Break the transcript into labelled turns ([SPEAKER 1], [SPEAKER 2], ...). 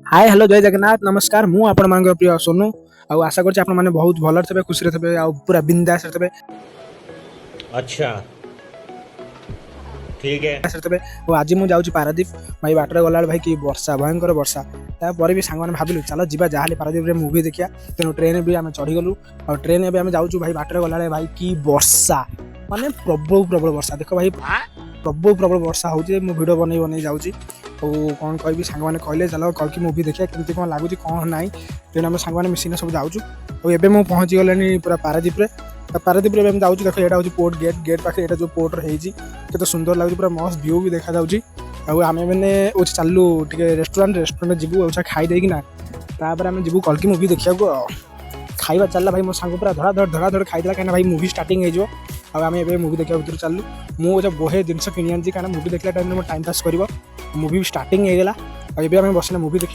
[SPEAKER 1] Hi hello जय जगन्नाथ नमस्कार मु आपण मान प्रिय सोनू आशा करछि आपण माने बहुत भल थे खुशी थे पूरा बिंदास थे
[SPEAKER 2] अच्छा ठीक है।
[SPEAKER 1] थे आज मुझे जाऊँ पारादीप भाई बाटर गला भाई कि वर्षा भयंकर वर्षा तापर भी सांग भाविलु चलो जी जहाँ पारादीप मुवी देखिया तेणु ट्रेन भी आम चढ़ीगलु और ट्रेन एवं जाऊँ भाई बाटर गला भाई कि वर्षा माने प्रबल प्रबल वर्षा देख भाई प्रबल प्रबल वर्षा होची मु वीडियो बनै बनै जाऊँगी कौन कह सांग मैंने कहले चलो कल की मुवी देखिए केमती कौन लगुच कौन ना तेणु आम सांग मिसिने सब जाऊँ और एवं मुझे पहुँची गले पूरा पारादीप पारादीप जाऊँ देख यहाँ हूँ पोर्ट गेट गेट पाखे यहाँ जो पोर्ट रही केते सुंदर लगुच पूरा मस्त व्यू भी देखा जाऊँगी आम मैंने चलू टे रेस्टोरेंट जीवु खाई देना तापर आम जीवु कल की मुवी देखा खाଇବା ଚାଲିଲା ଭାଇ ମୋ ସାଙ୍ଗ ପୁରା ଧଡ଼ା ଧଡ଼ ଖାଇଦେଲା କାହିଁକିନା ଭାଇ ମୁଭି ଷ୍ଟାର୍ଟିଂ ହେଇଯିବ ଆଉ ଆମେ ଏବେ ମୁଭି ଦେଖିବା ଭିତରୁ ଚାଲୁ ମୁଁ ବହେ ଜିନିଷ କିଣି ଆଣିଛି କାହିଁକିନା ମୁଭି ଦେଖିଲା ଟାଇମ୍ରେ ମୋ ଟାଇମ୍ ପାସ୍ କରିବ ମୁଭି ଷ୍ଟାର୍ଟିଂ ହେଇଗଲା ଆଉ ଏବେ ଆମେ ବସିଲେ ମୁଭି ଦେଖି